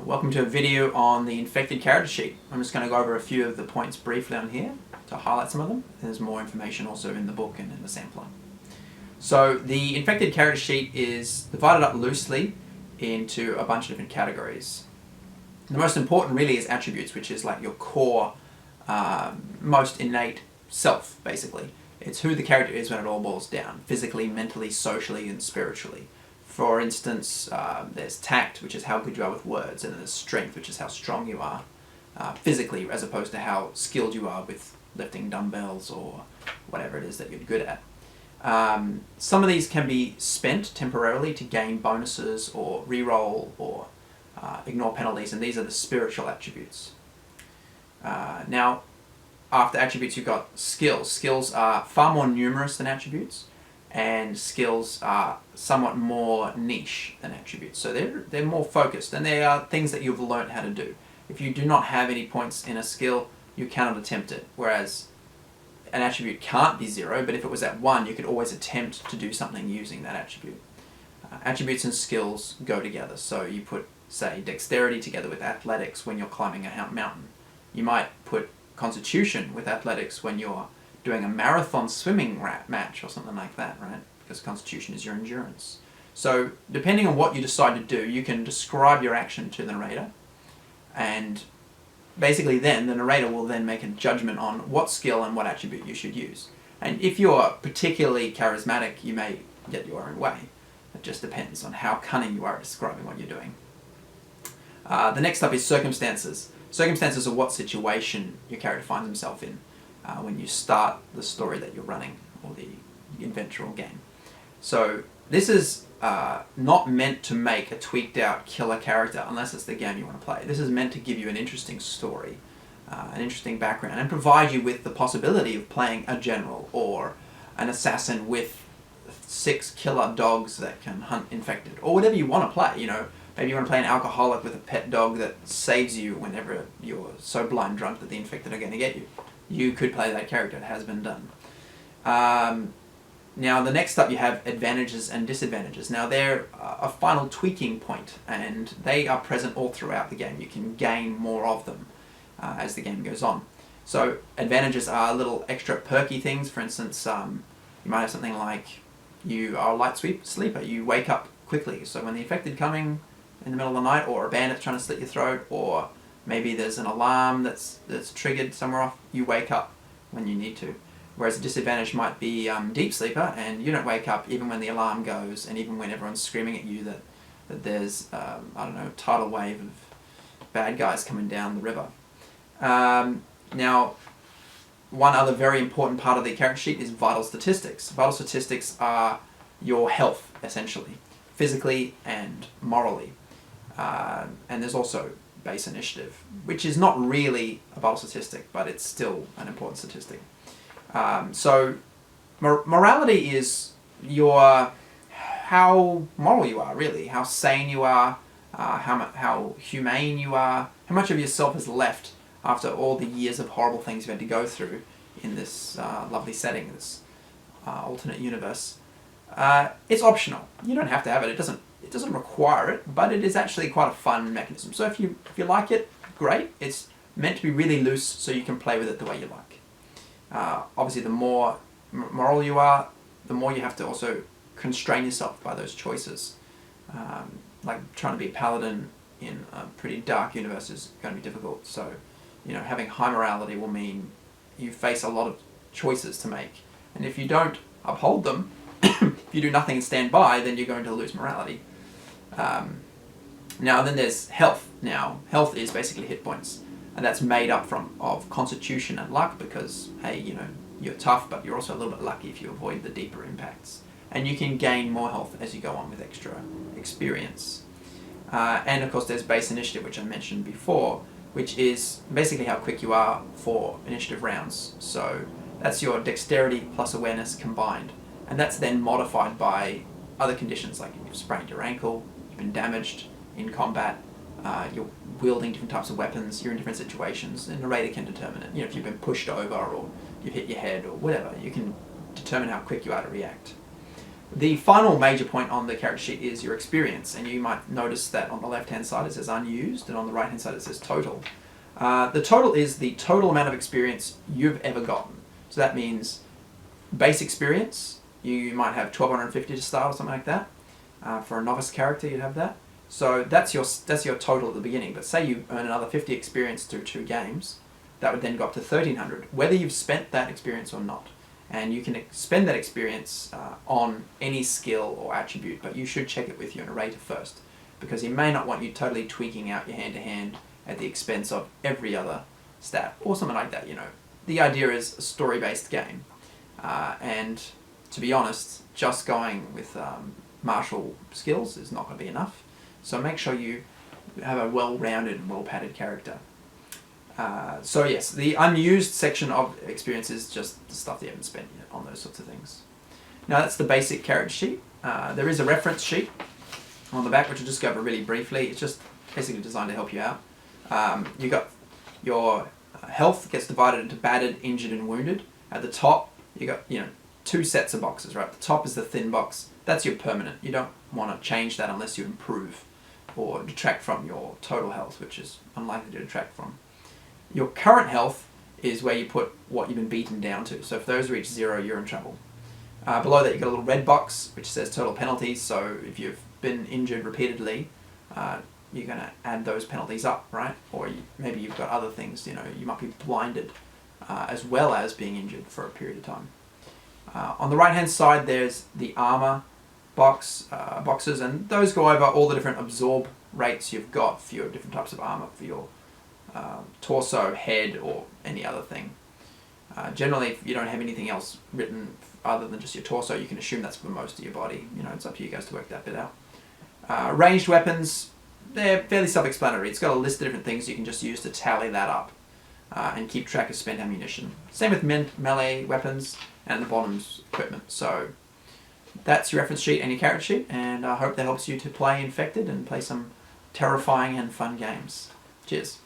Welcome to a video on the infected character sheet. I'm just going to go over a few of the points briefly on here to highlight some of them. There's more information also in the book and in the sampler. So the infected character sheet is divided up loosely into a bunch of different categories. The most important really is attributes, which is like your core, most innate self, basically. It's who the character is when it all boils down, physically, mentally, socially, and spiritually. For instance, there's tact, which is how good you are with words, and there's strength, which is how strong you are physically, as opposed to how skilled you are with lifting dumbbells or whatever it is that you're good at. Some of these can be spent temporarily to gain bonuses or reroll or ignore penalties, and these are the spiritual attributes. Now, after attributes, you've got skills. Skills are far more numerous than attributes, and skills are somewhat more niche than attributes. So they're more focused, and they are things that you've learned how to do. If you do not have any points in a skill, you cannot attempt it, whereas an attribute can't be 0, but if it was at 1, you could always attempt to do something using that attribute. Attributes and skills go together, so you put, say, dexterity together with athletics when you're climbing a mountain. You might put constitution with athletics when you're doing a marathon swimming match or something like that, right? Because constitution is your endurance. So depending on what you decide to do, you can describe your action to the narrator, and basically then the narrator will then make a judgment on what skill and what attribute you should use. And if you're particularly charismatic, you may get your own way. It just depends on how cunning you are at describing what you're doing. The next up is circumstances. Circumstances are what situation your character finds himself in when you start the story that you're running, or the adventure or game. So this is not meant to make a tweaked out killer character unless it's the game you want to play. This is meant to give you an interesting story, an interesting background, and provide you with the possibility of playing a general or an assassin with 6 killer dogs that can hunt infected, or whatever you want to play. You know, maybe you want to play an alcoholic with a pet dog that saves you whenever you're so blind drunk that the infected are going to get you. You could play that character. It has been done. Now, the next up you have advantages and disadvantages. Now, they're a final tweaking point, and they are present all throughout the game. You can gain more of them as the game goes on. So advantages are little extra perky things. For instance, you might have something like you are a light sleeper. You wake up quickly, so when the infected coming in the middle of the night, or a bandit's trying to slit your throat, or maybe there's an alarm that's triggered somewhere off, you wake up when you need to. Whereas a disadvantage might be deep sleeper, and you don't wake up even when the alarm goes, and even when everyone's screaming at you that there's, I don't know, tidal wave of bad guys coming down the river. Now, one other very important part of the character sheet is vital statistics. Vital statistics are your health, essentially, physically and morally. And there's also base initiative, which is not really a vital statistic, but it's still an important statistic. So morality is how moral you are, really, how sane you are, how humane you are, how much of yourself is left after all the years of horrible things you've had to go through in this lovely setting, this alternate universe. It's optional. You don't have to have it. It doesn't require it, but it is actually quite a fun mechanism. So if you like it, great. It's meant to be really loose, so you can play with it the way you like. Obviously, the more moral you are, the more you have to also constrain yourself by those choices. Like trying to be a paladin in a pretty dark universe is going to be difficult. So, you know, having high morality will mean you face a lot of choices to make. And if you don't uphold them, if you do nothing and stand by, then you're going to lose morality. Now, then there's health. Now, health is basically hit points. And that's made up of constitution and luck, because, hey, you know, you're tough, but you're also a little bit lucky if you avoid the deeper impacts. And you can gain more health as you go on with extra experience. And, of course, there's base initiative, which I mentioned before, which is basically how quick you are for initiative rounds. So that's your dexterity plus awareness combined. And that's then modified by other conditions, like you've sprained your ankle, you've been damaged in combat, you're wielding different types of weapons, you're in different situations, and the narrator can determine it. You know, if you've been pushed over, or you've hit your head, or whatever, you can determine how quick you are to react. The final major point on the character sheet is your experience, and you might notice that on the left-hand side it says unused, and on the right-hand side it says total. The total is the total amount of experience you've ever gotten. So that means base experience, you might have 1250 to start or something like that. For a novice character you'd have that. So that's your total at the beginning, but say you earn another 50 experience through 2 games, that would then go up to 1300, whether you've spent that experience or not. And you can spend that experience on any skill or attribute, but you should check it with your narrator first, because he may not want you totally tweaking out your hand-to-hand at the expense of every other stat, or something like that, you know. The idea is a story-based game, and to be honest, just going with martial skills is not going to be enough, so make sure you have a well-rounded and well-padded character. So yes, the unused section of experience is just the stuff that you haven't spent yet on those sorts of things. Now that's the basic character sheet. There is a reference sheet on the back, which I'll just go over really briefly. It's just basically designed to help you out. You got your health gets divided into battered, injured, and wounded. At the top, you got 2 sets of boxes. Right, the top is the thin box. That's your permanent. You don't want to change that unless you improve or detract from your total health, which is unlikely to detract from. Your current health is where you put what you've been beaten down to. So if those reach 0, you're in trouble. Below that, you've got a little red box which says total penalties. So if you've been injured repeatedly, you're going to add those penalties up, right? Or maybe you've got other things. You might be blinded as well as being injured for a period of time. On the right-hand side, there's the armor boxes, and those go over all the different absorb rates you've got for your different types of armor for your torso, head, or any other thing. Generally, if you don't have anything else written other than just your torso, you can assume that's for most of your body. It's up to you guys to work that bit out. Ranged weapons, they're fairly self-explanatory. It's got a list of different things you can just use to tally that up and keep track of spent ammunition. Same with melee weapons, and at the bottom's equipment. So that's your reference sheet and your character sheet, and I hope that helps you to play Infected and play some terrifying and fun games. Cheers.